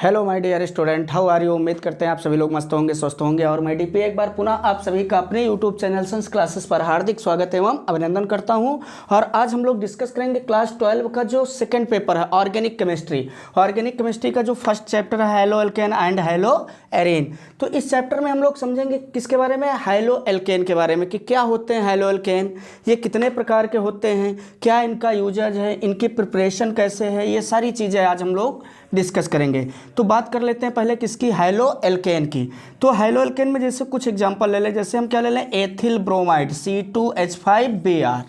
Hello my dear student, how are you. उम्मीद करते हैं आप सभी लोग मस्त होंगे, स्वस्थ होंगे। और मैं डीपी एक बार पुनः आप सभी का अपने यूट्यूब चैनल संस क्लासेस पर हार्दिक स्वागत एवं अभिनंदन करता हूं। और आज हम लोग डिस्कस करेंगे क्लास 12 का जो सेकंड पेपर है ऑर्गेनिक केमिस्ट्री। ऑर्गेनिक केमिस्ट्री का जो फर्स्ट चैप्टर है हैलो एल्केन एंड हैलो एरेन। तो इस चैप्टर में हम लोग समझेंगे किसके बारे में, हैलो एल्केन के बारे में, कि क्या होते हैं हैलो एल्केन, ये कितने प्रकार के होते हैं, क्या इनका यूजेज है, इनकी प्रिपरेशन कैसे है, ये सारी चीज़ें आज हम लोग डिस्कस करेंगे। तो बात कर लेते हैं पहले किसकी, हैलो एल्केन की। तो हैलो एल्केन में जैसे कुछ एग्जांपल ले लें, जैसे हम क्या ले लें, एथिल ब्रोमाइड C2H5Br,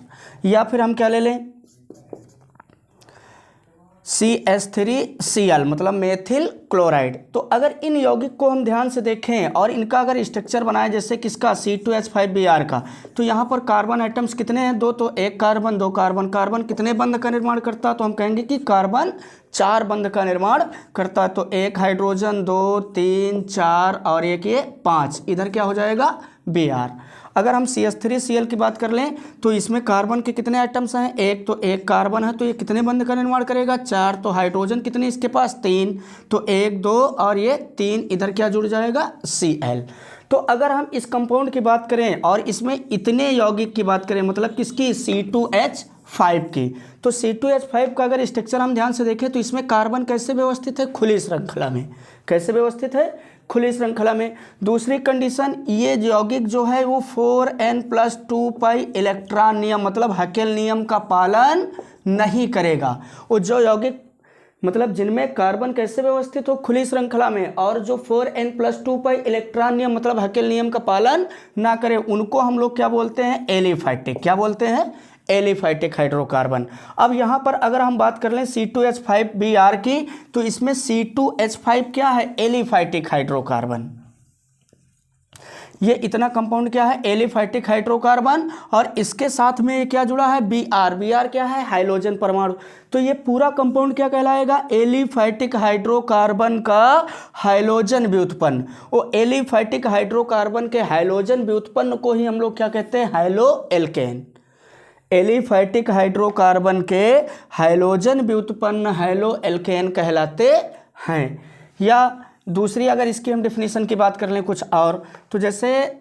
या फिर हम क्या ले लें CH3Cl मतलब मेथिल क्लोराइड। तो अगर इन यौगिक को हम ध्यान से देखें और इनका अगर स्ट्रक्चर बनाए जैसे किसका C2H5Br का, तो यहाँ पर कार्बन आइटम्स कितने हैं, दो, तो एक कार्बन दो कार्बन। कार्बन कितने बंध का निर्माण करता है, तो हम कहेंगे कि कार्बन 4 बंध का निर्माण करता है। तो एक हाइड्रोजन, 2 3 4 और एक ये 5, इधर क्या हो जाएगा Br। अगर हम CH3Cl की बात कर लें तो इसमें कार्बन के कितने आइटम्स हैं, एक, तो एक कार्बन है तो ये कितने बंध का निर्माण करेगा 4, तो हाइड्रोजन कितने इसके पास 3, तो 1 2 और ये 3, इधर क्या जुड़ जाएगा Cl। तो अगर हम इस कंपाउंड की बात करें और इसमें इतने यौगिक की बात करें, मतलब किसकी, C2H5 की, तो C2H5 का अगर स्ट्रक्चर हम ध्यान से देखें तो इसमें कार्बन कैसे व्यवस्थित है, खुली श्रृंखला में। कैसे व्यवस्थित है, खुली श्रृंखला में। दूसरी कंडीशन, ये यौगिक जो है वो 4n+2π इलेक्ट्रॉन नियम मतलब हकेल नियम का पालन नहीं करेगा। वो जो यौगिक मतलब जिनमें कार्बन कैसे व्यवस्थित हो, खुली श्रृंखला में, और जो 4n+2π इलेक्ट्रॉन नियम मतलब हकेल नियम का पालन ना करे, उनको हम लोग क्या बोलते हैं, एलिफैटिक। क्या बोलते हैं, एलिफैटिक हाइड्रोकार्बन। अब यहाँ पर अगर हम बात कर लें C2H5Br की, तो इसमें C2H5 क्या है, एलिफैटिक हाइड्रोकार्बन। ये इतना कंपाउंड क्या है, एलिफैटिक हाइड्रोकार्बन, और इसके साथ में ये क्या जुड़ा है, Br। Br क्या है, हाइड्रोजन परमाणु। तो ये पूरा कंपाउंड क्या कहलाएगा, एलिफैटिक हाइड्रोकार्बन का हाइड्रोजन व्युत्पन्न। वो एलिफैटिक हाइड्रोकार्बन के हाइड्रोजन व्युत्पन्न को ही हम लोग क्या कहते हैं, हैलो एल्केन। एलिफैटिक हाइड्रोकार्बन के हाइड्रोजन व्युत्पन्न हैलो एल्केन कहलाते हैं। या दूसरी अगर इसकी हम डेफिनेशन की बात कर लें कुछ और, तो जैसे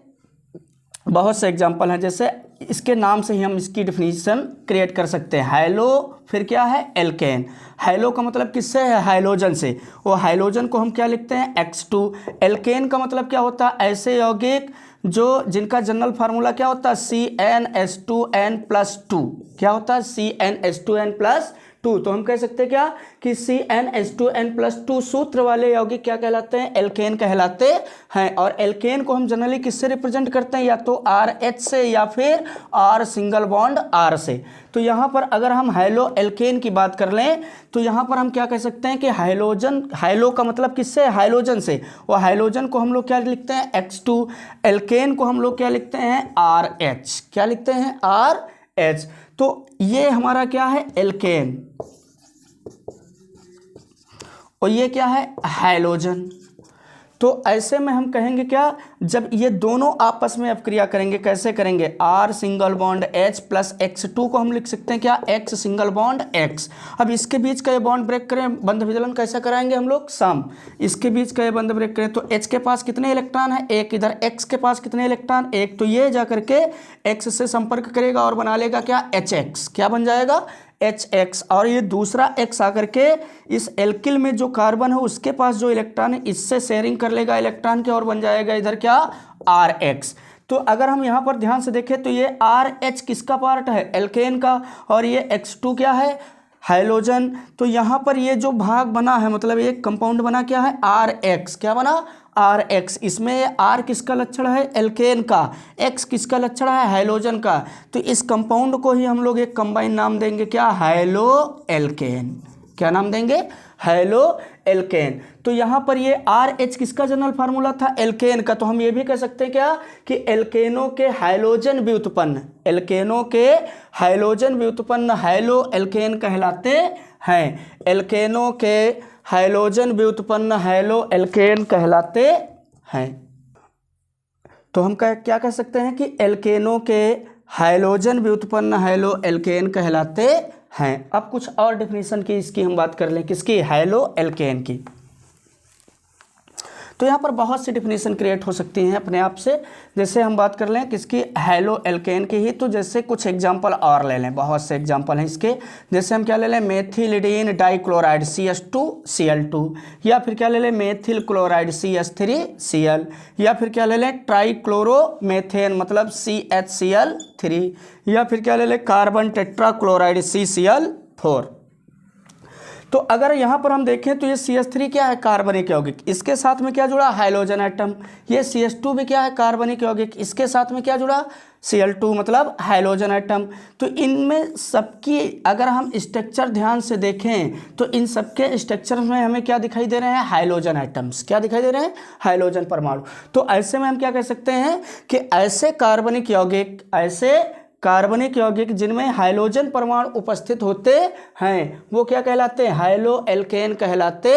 बहुत से एग्जांपल हैं, जैसे इसके नाम से ही हम इसकी डेफिनेशन क्रिएट कर सकते हैं। हैलो फिर क्या है, एल्केन। हैलो का मतलब किससे है, हाइड्रोजन से। वो हाइड्रोजन को हम क्या लिखते हैं, X2। एल्केन का मतलब क्या होता है, ऐसे यौगिक जो जिनका जनरल फार्मूला क्या होता है, CnH2n+2। क्या होता है, CnH2n+2। तो हम कह सकते हैं क्या कि CnH2n+2 सूत्र वाले यौगिक क्या कहलाते हैं, एल्केन कहलाते हैं। और एल्केन को हम जनरली किससे रिप्रेजेंट करते हैं, या तो RH से या फिर R सिंगल बॉन्ड R से। तो यहाँ पर अगर हम हैलो एल्केन की बात कर लें तो यहाँ पर हम क्या कह सकते हैं कि हाइड्रोजन, हाइलो का मतलब किससे, हाइड्रोजन से। और हाइड्रोजन को हम लोग क्या लिखते हैं, X2। एल्केन को हम लोग क्या लिखते हैं, RH। क्या लिखते हैं, RH। तो ये हमारा क्या है, एल्केन, और ये क्या है, हाइड्रोजन। तो ऐसे में हम कहेंगे क्या, जब ये दोनों आपस में अपक्रिया करेंगे, कैसे करेंगे, R single bond H plus X2 को हम लिख सकते हैं क्या, X सिंगल बॉन्ड X। अब इसके बीच का ये बॉन्ड ब्रेक करें, बंध विदलन कैसा कराएंगे हम लोग, सम। इसके बीच का ये बंध ब्रेक करें तो H के पास कितने इलेक्ट्रॉन है, एक, इधर X के पास कितने इलेक्ट्रॉन, एक, तो ये जा करके X से संपर्क करेगा और बना लेगा क्या, HX। क्या बन जाएगा, HX। और ये दूसरा X आकर के इस एल्किल में जो कार्बन है उसके पास जो इलेक्ट्रॉन है इससे शेयरिंग कर लेगा इलेक्ट्रॉन के, और बन जाएगा इधर क्या, RH। तो अगर हम यहाँ पर ध्यान से देखें तो ये RH किसका पार्ट है, एल्केन का, और ये X2 क्या है, हाइड्रोजन। तो यहाँ पर ये जो भाग बना है, मतलब ये कंपाउंड बना क्या है, RH। क्या बना, RH। इसमें R किसका लक्षण है, एल्केन का, X किसका लक्षण है, हाइड्रोजन का। तो इस कंपाउंड को ही हम लोग एक कंबाइन नाम देंगे क्या, हैलो एल्केन। क्या नाम देंगे, हैलो एल्केन। तो यहाँ पर ये RH किसका जनरल फार्मूला था, एल्केन का। तो हम ये भी कह सकते हैं क्या कि एल्केनों के हाइड्रोजन व्युत्पन्न, एल्केनों के हाइड्रोजन व्युत्पन्न हैलो एल्केन कहलाते हैं। एल्केनों के हाइड्रोजन व्युत्पन्न हैलो एल्केन कहलाते हैं। तो हम क्या कह सकते हैं कि एल्केनों के हाइड्रोजन व्युत्पन्न हैलो एल्केन कहलाते हैं। अब कुछ और डेफिनेशन की इसकी हम बात कर लें, किसकी, हैलो एल्केन की। तो यहाँ पर बहुत सी डिफिनीशन क्रिएट हो सकती हैं अपने आप से। जैसे हम बात कर लें किसकी, हैलो एल्केन की ही, तो जैसे कुछ एग्जांपल और ले लें, बहुत से एग्जांपल हैं इसके। जैसे हम क्या ले लें, मेथिलिडीन डाइक्लोराइड CH2Cl2, या फिर क्या ले लें, मेथिल क्लोराइड CH3Cl, या फिर क्या ले लें, ट्राइक्लोरोमेथेन मतलब CHCl3, या फिर क्या ले लें, कार्बन टेट्राक्लोराइड CCl4। तो अगर यहाँ पर हम देखें तो ये CH3 क्या है, कार्बनिक यौगिक, इसके साथ में क्या जुड़ा, हाइड्रोजन एटम। ये CH2 भी क्या है, कार्बनिक यौगिक, इसके साथ में क्या जुड़ा, Cl2 मतलब हाइड्रोजन एटम। तो इनमें सबकी अगर हम स्ट्रक्चर ध्यान से देखें तो इन सबके स्ट्रक्चर में हमें क्या दिखाई दे रहे हैं, हाइड्रोजन एटम्स। क्या दिखाई दे रहे हैं, हाइड्रोजन परमाणु। तो ऐसे में हम क्या कह सकते हैं कि ऐसे कार्बनिक यौगिक जिनमें हाइड्रोजन परमाणु उपस्थित होते हैं वो क्या कहलाते हैं, हाइलो एल्केन कहलाते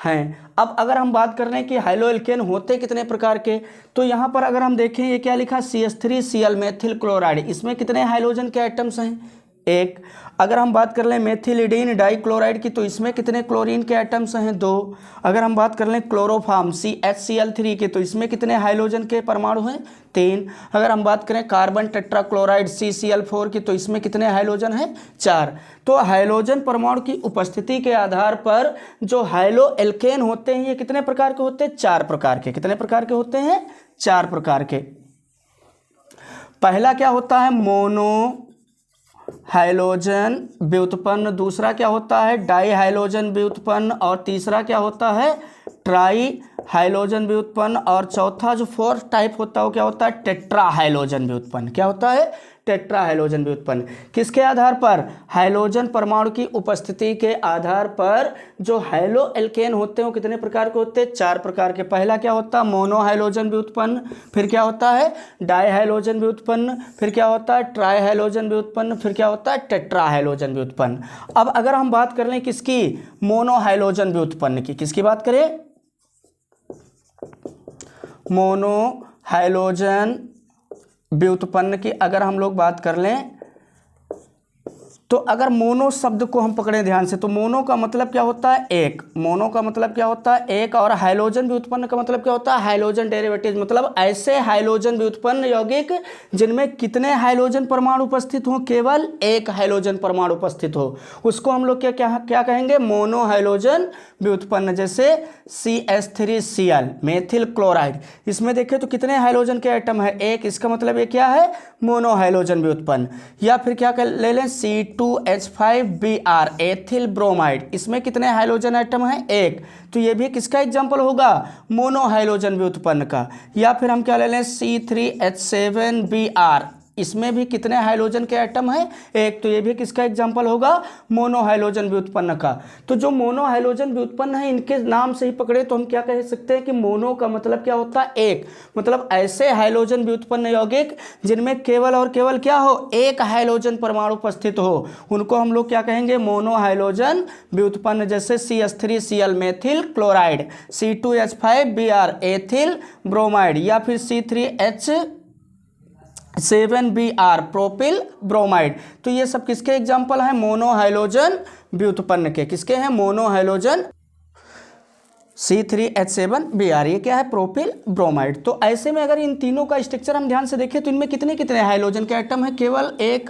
हैं। अब अगर हम बात कर रहे हैं कि हाइलो एल्केन होते कितने प्रकार के, तो यहाँ पर अगर हम देखें ये क्या लिखा, CH3Cl मेथिल क्लोराइड, इसमें कितने हाइड्रोजन के एटम्स हैं, एक। अगर हम बात कर लें मेथिलिडीन डाइक्लोराइड की, तो इसमें कितने क्लोरीन के एटम्स हैं, 2। अगर हम बात कर लें क्लोरोफॉर्म CHCl3 के, तो इसमें कितने हाइड्रोजन के परमाणु हैं, 3। अगर हम बात करें कार्बन टेट्राक्लोराइड CCl4 की, तो इसमें कितने हाइड्रोजन हैं, 4। तो हाइड्रोजन परमाणु की उपस्थिति के आधार पर जो हाइलो एल्केन होते हैं ये कितने प्रकार के होते हैं, 4 प्रकार के। कितने प्रकार के होते हैं, 4 प्रकार के। पहला क्या होता है, मोनो हाइड्रोजन व्युत्पन्न, दूसरा क्या होता है, डाई हाइड्रोजन व्युत्पन्न, और तीसरा क्या होता है, ट्राई हाइड्रोजन व्युत्पन्न, और चौथा जो 4th टाइप होता है वो क्या होता है, टेट्रा हाइड्रोजन व्युत्पन्न। क्या होता है, टेट्रा हाइड्रोजन व्युत्पन्न। किसके आधार पर, हाइड्रोजन परमाणु की उपस्थिति के आधार पर जो हाइलो एल्केन होते हैं वो कितने प्रकार के होते हैं, 4 प्रकार के। पहला क्या होता है, मोनो हाइड्रोजन व्युत्पन्न, फिर क्या होता है, डाई हाइड्रोजन व्युत्पन्न, फिर क्या होता है, ट्राई हाइड्रोजन व्युत्पन्न, फिर क्या होता है, टेट्रा हाइड्रोजन व्युत्पन्न। अब अगर हम बात कर लें किसकी, मोनो हाइड्रोजन व्युत्पन्न की, किसकी बात करें, मोनो हाइड्रोजन व्युत्पन्न की अगर हम लोग बात कर लें, तो अगर मोनो शब्द को हम पकड़े ध्यान से, तो मोनो का मतलब क्या होता है, एक। मोनो का मतलब क्या होता है, एक, और हाइड्रोजन व्युत्पन्न का मतलब क्या होता है, हाइड्रोजन डेरिवेटिव, मतलब ऐसे हाइड्रोजन व्युत्पन्न यौगिक जिनमें कितने हाइड्रोजन परमाणु उपस्थित हो, केवल एक हाइड्रोजन परमाणु उपस्थित हो, उसको हम लोग क्या कहेंगे, मोनो हाइड्रोजन व्युत्पन्न। जैसे CH3Cl मेथिल क्लोराइड, इसमें देखें तो कितने हाइड्रोजन के एटम है, एक, इसका मतलब ये क्या है, मोनो हाइड्रोजन व्युत्पन्न। या फिर क्या ले लें, C2H5Br एथिल ब्रोमाइड, इसमें कितने हाइड्रोजन एटम हैं, एक। तो ये भी किसका एग्जाम्पल होगा, मोनो हाइड्रोजन व्युत्पन्न का। या फिर हम क्या ले लें, C3H7Br, इसमें भी कितने हाइड्रोजन के एटम हैं, एक। तो ये भी किसका एग्जाम्पल होगा, मोनो हाइड्रोजन व्युत्पन्न का। तो जो मोनो हाइड्रोजन व्युत्पन्न है इनके नाम से ही पकड़े तो हम क्या कह सकते हैं कि मोनो का मतलब क्या होता है, एक। मतलब ऐसे हाइड्रोजन व्युत्पन्न यौगिक जिनमें केवल और केवल क्या हो, एक हाइड्रोजन परमाणु उपस्थित हो, उनको हम लोग क्या कहेंगे, मोनो हाइड्रोजन व्युत्पन्न। जैसे CH3Cl methyl chloride, C2H5Br ethyl bromide, या फिर C3H7Br प्रोपिल ब्रोमाइड। तो ये सब किसके एग्जाम्पल हैं, मोनो हाइड्रोजन व्युत्पन्न के। किसके हैं, मोनो हाइड्रोजन, C3H7Br, ये क्या है, प्रोपिल ब्रोमाइड। तो ऐसे में अगर इन तीनों का स्ट्रक्चर हम ध्यान से देखें तो इनमें कितने कितने हाइड्रोजन के एटम है, केवल एक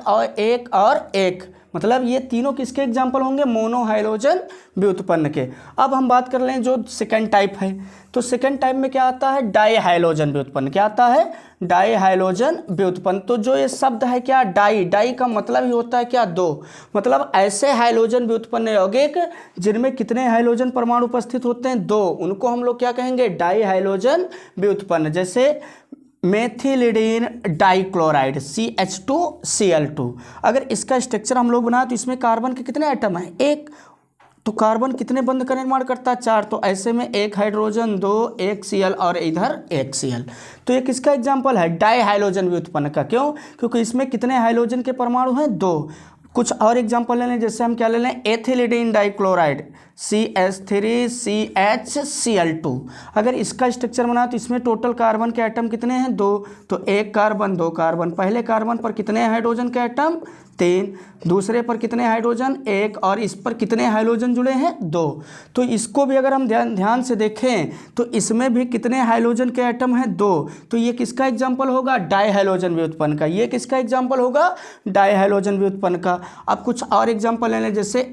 और एक। मतलब ये तीनों किसके एग्जाम्पल होंगे, मोनो हाइड्रोजन व्युत्पन्न के। अब हम बात कर लें जो सेकंड टाइप है, तो सेकंड टाइप में क्या आता है, डाई हाइड्रोजन व्युत्पन्न। क्या आता है, डाई हाइड्रोजन व्युत्पन्न। तो जो ये शब्द है क्या, डाई का मतलब ही होता है क्या, 2। मतलब ऐसे हाइड्रोजन व्युत्पन्न यौगिक जिनमें कितने हाइड्रोजन परमाणु उपस्थित होते हैं, 2, उनको हम लोग क्या कहेंगे, डाई हाइड्रोजन व्युत्पन्न। जैसे मेथिलिडीन डाइक्लोराइड CH2Cl2, अगर इसका स्ट्रक्चर हम लोग बनाए तो इसमें कार्बन के कितने एटम हैं, एक। तो कार्बन कितने बंध का निर्माण करता है, 4। तो ऐसे में एक हाइड्रोजन, 2, एक Cl और इधर एक Cl। तो ये किसका एग्जाम्पल है, डाई हाइड्रोजन व्युत्पन्न का। क्यों, क्योंकि इसमें कितने हाइड्रोजन के परमाणु हैं, 2। कुछ और एग्जाम्पल ले लें, जैसे हम क्या ले लें, एथिलिडीन डाइक्लोराइड CH3CHCl2। अगर इसका स्ट्रक्चर बना तो इसमें टोटल कार्बन के एटम कितने हैं? 2। तो 1 कार्बन 2 कार्बन, पहले कार्बन पर कितने हाइड्रोजन के एटम? 3, दूसरे पर कितने हाइड्रोजन? 1, और इस पर कितने हाइड्रोजन जुड़े हैं? 2। तो इसको भी अगर हम ध्यान से देखें तो इसमें भी कितने हाइड्रोजन के एटम हैं? 2। तो ये किसका एग्जाम्पल होगा? डाई हाइड्रोजन व्युत्पन्न का। ये किसका एग्जाम्पल होगा? डाई हाइड्रोजन व्युत्पन्न का। अब कुछ और एग्जाम्पल ले लें, जैसे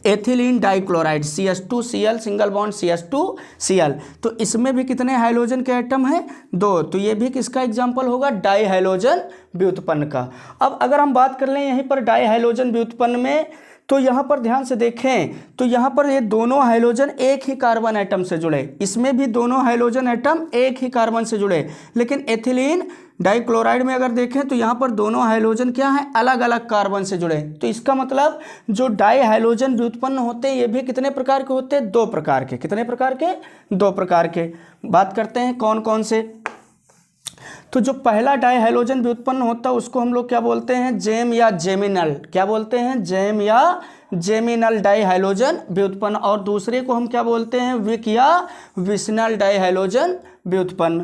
ethylene dichloride CH2Cl single bond CH2Cl। तो इसमें भी कितने हाइड्रोजन के एटम हैं? 2। तो ये भी किसका एग्जाम्पल होगा? डाई हाइड्रोजन व्युत्पन्न का। अब अगर हम बात कर लें यहीं पर डाई हाइड्रोजन व्युत्पन्न में, तो यहाँ पर ध्यान से देखें तो यहाँ पर ये दोनों हाइड्रोजन एक ही कार्बन एटम से जुड़े, इसमें भी दोनों हाइड्रोजन एटम एक ही कार्बन से जुड़े। लेकिन एथिलीन डाइक्लोराइड में अगर देखें तो यहाँ पर दोनों हाइड्रोजन क्या है? अलग अलग कार्बन से जुड़े। तो इसका मतलब जो डाई हाइड्रोजन व्युत्पन्न होते हैं ये भी कितने प्रकार के होते हैं? 2 प्रकार के। कितने प्रकार के? 2 प्रकार के। बात करते हैं कौन कौन से। तो जो पहला डाई हाइड्रोजन व्युत्पन्न होता है उसको हम लोग क्या बोलते हैं? जेम या जेमिनल। क्या बोलते हैं? जेम या जेमिनल डाई हाइड्रोजन व्युत्पन्न। और दूसरे को हम क्या बोलते हैं? विक या विशनल डाई हाइड्रोजन व्युत्पन्न।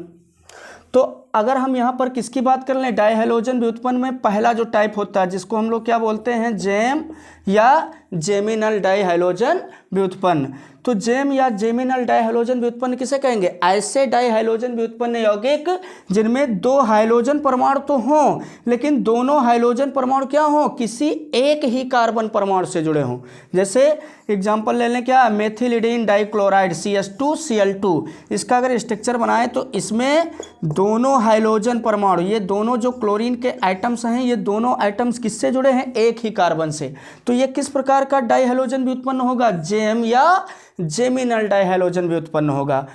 तो अगर हम यहाँ पर किसकी बात कर लें? डाई हाइड्रोजन व्युत्पन्न में पहला जो टाइप होता है जिसको हम लोग क्या बोलते हैं? जेम या जेमिनल डाई हाइड्रोजन व्युत्पन्न। तो जेम या जेमिनल डाई हाइड्रोजन व्युत्पन्न किसे कहेंगे? ऐसे डाई हाइड्रोजन व्युत्पन्न यौगिक जिनमें 2 हाइड्रोजन परमाणु तो हों लेकिन दोनों हाइड्रोजन परमाणु क्या हों? किसी एक ही कार्बन परमाणु से जुड़े हों। जैसे एग्जाम्पल ले लें क्या? मेथिलीडीन डाइक्लोराइड CH2Cl2। इसका अगर स्ट्रक्चर बनाए तो इसमें दोनों हाइड्रोजन परमाणु, ये दोनों जो क्लोरीन के एटम्स हैं, ये दोनों एटम्स किससे जुड़े हैं? एक ही कार्बन से। तो ये किस प्रकार का डाई हाइड्रोजन व्युत्पन्न होगा? जेम या जेमिनल डाई हाइड्रोजन व्युत्पन्न होगा।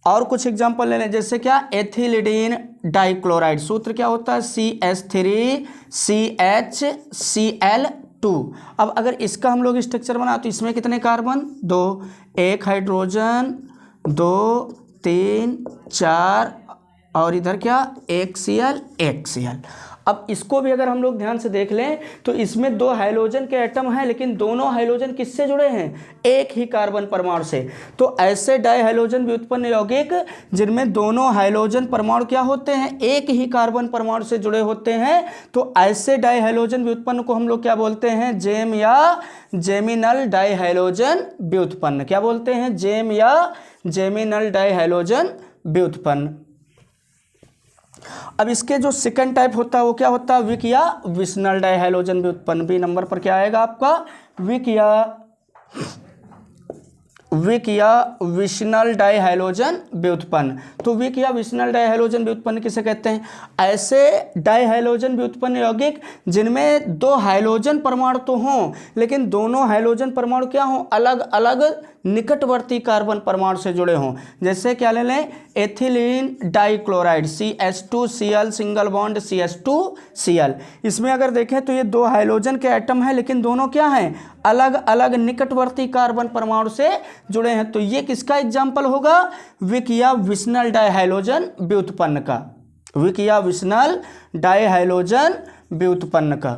और कुछ एग्जांपल ले लें, जैसे क्या? एथिलीडीन डाइक्लोराइड, सूत्र क्या होता है? CH3CHCl2। अब अगर इसका हम लोग स्ट्रक्चर बना तो इसमें कितने कार्बन? 2, 1 हाइड्रोजन, 2 3 4, और इधर क्या? 1 Cl 1 Cl। अब इसको भी अगर हम लोग ध्यान से देख लें तो इसमें 2 हाइड्रोजन के एटम हैं लेकिन दोनों हाइड्रोजन किससे जुड़े हैं? एक ही कार्बन परमाणु से। तो ऐसे डाई हाइड्रोजन व्युत्पन्न यौगिक जिनमें दोनों हाइड्रोजन परमाणु क्या होते हैं? एक ही कार्बन परमाणु से जुड़े होते हैं। तो ऐसे डाई हाइड्रोजन व्युत्पन्न को हम लोग क्या बोलते हैं? जेम या जेमिनल डाई हाइड्रोजन व्युत्पन्न। क्या बोलते हैं? जेम या जेमिनल डाई हाइड्रोजन व्युत्पन्न। अब इसके जो सेकंड टाइप होता है वो क्या होता है? विक या विशनल डाई हाइड्रोजन व्युत्पन्न। बी नंबर पर क्या आएगा आपका? विक या विशनल डाई हाइड्रोजन व्युत्पन्न। तो विक या विशनल डाई हाइड्रोजन व्युत्पन्न किसे कहते हैं? ऐसे डाई हाइड्रोजन व्युत्पन्न यौगिक जिनमें 2 हाइड्रोजन परमाणु तो हों लेकिन दोनों हाइड्रोजन परमाणु क्या हों? अलग अलग निकटवर्ती कार्बन परमाणु से जुड़े हों। जैसे क्या ले लें? Ethylene dichloride CH2Cl single bond CH2Cl। इसमें अगर देखें तो ये 2 हाइड्रोजन के एटम हैं लेकिन दोनों क्या हैं? अलग अलग निकटवर्ती कार्बन परमाणु से जुड़े हैं। तो ये किसका एग्जाम्पल होगा? विक या विशनल डाई हाइड्रोजन व्युत्पन्न का। विक या विशनल डाई हाइड्रोजन व्युत्पन्न का।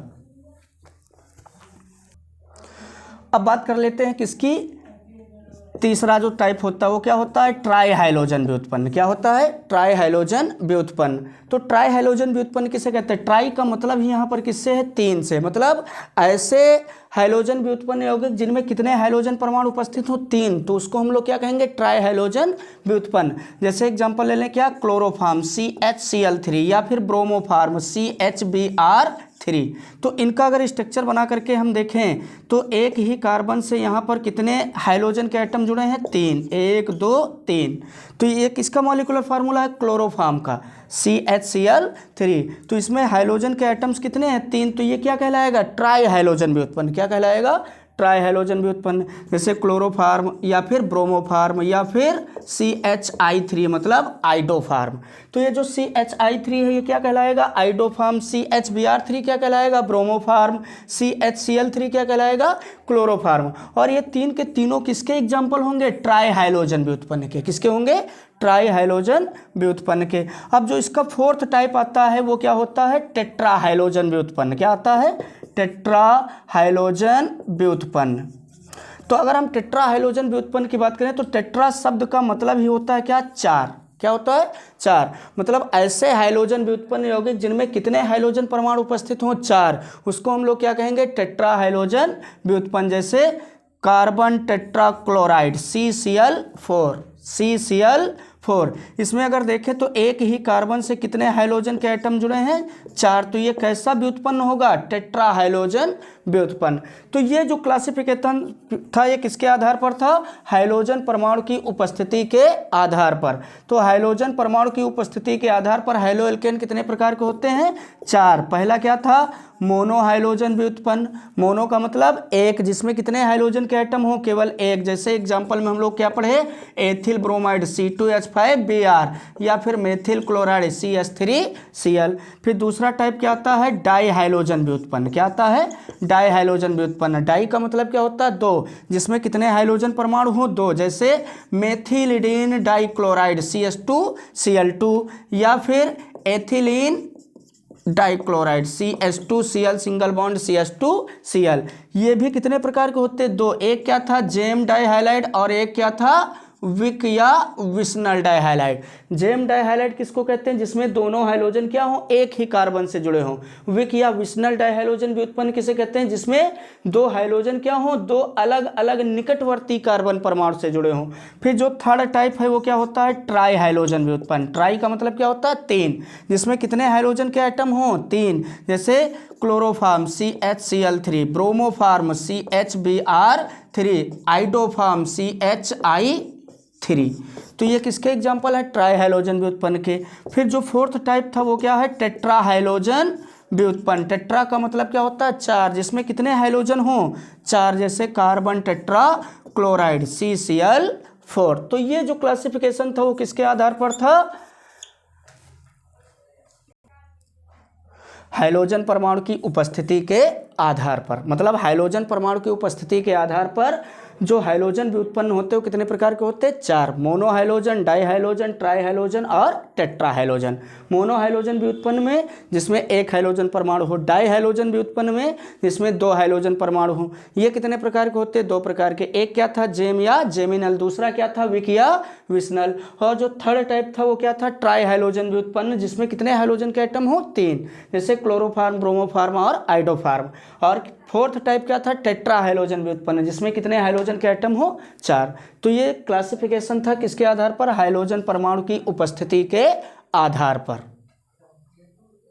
अब बात कर लेते हैं किसकी? तीसरा जो टाइप होता है वो क्या होता है? ट्राई हाइड्रोजन व्युत्पन्न। क्या होता है? ट्राई हाइड्रोजन व्युत्पन्न। तो ट्राई हाइड्रोजन व्युत्पन्न किसे कहते हैं? ट्राई का मतलब ही यहाँ पर किससे है? 3 से। मतलब ऐसे हाइड्रोजन व्युत्पन्न यौगिक जिनमें कितने हाइड्रोजन परमाणु उपस्थित हो? 3। तो उसको हम लोग क्या कहेंगे? ट्राई हाइड्रोजन व्युत्पन्न। जैसे एग्जांपल ले लें क्या? क्लोरोफॉर्म CHCl3 या फिर ब्रोमोफॉर्म CHBr3। तो इनका अगर स्ट्रक्चर बना करके हम देखें तो एक ही कार्बन से यहाँ पर कितने हाइड्रोजन के एटम जुड़े हैं? 3, 1 2 3। तो ये किसका मॉलिक्यूलर फार्मूला है? क्लोरोफॉर्म का CHCl3। तो इसमें हाइड्रोजन के एटम्स कितने हैं? 3। तो ये क्या कहलाएगा? ट्राई हाइड्रोजन व्युत्पन्न। क्या कहलाएगा? ट्राई हाइड्रोजन व्युत्पन्न। जैसे क्लोरोफॉर्म या फिर ब्रोमोफॉर्म या फिर CHI3 मतलब आइडोफॉर्म। तो ये जो CHI3 है ये क्या कहलाएगा? आइडोफॉर्म। CHBr3 क्या कहलाएगा? ब्रोमोफॉर्म। CHCl3 क्या कहलाएगा? क्लोरोफॉर्म। और ये 3 के तीनों किसके एग्जाम्पल होंगे? ट्राई हाइड्रोजन व्युत्पन्न के। किसके होंगे? ट्राई हाइड्रोजन व्युत्पन्न के। अब जो इसका 4th टाइप आता है वो क्या होता है? टेट्रा हाइड्रोजन व्युत्पन्न। क्या आता है? टेट्रा हाइलोजन व्युत्पन्न। तो अगर हम टेट्रा हाइलोजन व्युत्पन्न की बात करें तो टेट्रा शब्द का मतलब ही होता है क्या, चार। क्या होता है, चार। मतलब ऐसे हाइलोजन व्युत्पन्न यौगिक जिनमें कितने हाइलोजन परमाणु उपस्थित हों, चार, उसको हम लोग क्या कहेंगे, टेट्रा हाइलोजन व्युत्पन्न। जैसे कार्बन टेट्राक्लोराइड CCl4, CCl4, इसमें अगर देखें तो एक ही कार्बन से कितने हाइलोजन के एटम जुड़े हैं, चार। तो ये कैसा व्युत्पन्न होगा, टेट्रा हाइलोजन व्युत्पन्न। तो ये जो क्लासिफिकेशन था ये किसके आधार पर था, हाइलोजन परमाणु की उपस्थिति के आधार पर। तो हाइलोजन परमाणु की उपस्थिति के आधार पर हाइलो एल्केन कितने प्रकार के होते हैं, चार। पहला क्या था, मोनो हाइलोजन व्युत्पन्न। मोनो का मतलब एक, जिसमें कितने हाइलोजन के एटम हो, केवल एक। जैसे एग्जांपल में हम लोग क्या पढ़े, एथिल ब्रोमाइड C2H5Br, या फिर मेथिल क्लोराइड CH3Cl। फिर दूसरा टाइप क्या आता है, डाई हाइलोजन व्युत्पन्न। क्या आता है, डाई हाइलोजन व्युत्पन्न। डाई का मतलब क्या होता है, दो, जिसमें कितने हाइलोजन परमाणु हो, दो। जैसे मेथिलिडीन डाइक्लोराइड CH2Cl2, या फिर ethylene dichloride CH2Cl single bond CH2Cl। ये भी कितने प्रकार के होते हैं, दो। एक क्या था, जेम डाइहाइलाइड, और एक क्या था, विक या विस्नल डाइहाइलाइड। जेम डाइहाइलाइड किसको कहते हैं, जिसमें दोनों हाइलोजन क्या हो, एक ही कार्बन से जुड़े हों। विक या विस्नल डाइहाइलोजन व्युत्पन्न किसे कहते हैं, जिसमें दो हाइलोजन क्या हो, दो अलग अलग निकटवर्ती कार्बन परमाणु से जुड़े हों। फिर जो थर्ड टाइप है वो क्या होता है, ट्राई हाइलोजन व्युत्पन्न। ट्राई का मतलब क्या होता है, तीन, जिसमें कितने हाइलोजन के एटम हो, तीन। जैसे chloroform CHCl3, ब्रोमोफार्म CHBr3, iodoform CHI3। तो ये किसके एग्जाम्पल है, ट्राई हाइलोजन व्युत्पन्न के। फिर जो फोर्थ टाइप था वो क्या है, टेट्रा हाइलोजन व्युत्पन्न। टेट्रा का मतलब क्या होता है, चार, जिसमें कितने हाइलोजन हो, चार। जैसे कार्बन टेट्रा क्लोराइड CCl4। तो ये जो क्लासिफिकेशन था वो किसके आधार पर था, हाइलोजन परमाणु की उपस्थिति के आधार पर। मतलब हाइलोजन परमाणु की उपस्थिति के आधार पर जो हाइलोजन व्युत्पन्न होते हैं वो कितने प्रकार के होते हैं, चार। Monohalogen, dihalogen, trihalogen और टेट्रा हाइलोजन। मोनो हाइलोजन व्युत्पन्न में जिसमें एक हाइलोजन परमाणु हो, डाई हाइलोजन व्युत्पन्न में जिसमें दो हाइलोजन परमाणु हो। ये कितने प्रकार के होते हैं, दो प्रकार के। एक क्या था, जेम या जेमिनल, दूसरा क्या था, विक या विस्नल, और जो थर्ड टाइप था वो क्या था, ट्राई हाइलोजन व्युत्पन्न, जिसमें कितने हाइलोजन के एटम हो, तीन। जैसे क्लोरोफार्म, ब्रोमोफार्म और आइडोफार्म। और फोर्थ टाइप क्या था, टेट्रा हाइलोजन व्युत्पन्न, जिसमें कितने हाइलोजन के एटम हो, चार। तो ये क्लासिफिकेशन था किसके आधार पर, हाइलोजन परमाणु की उपस्थिति के आधार पर।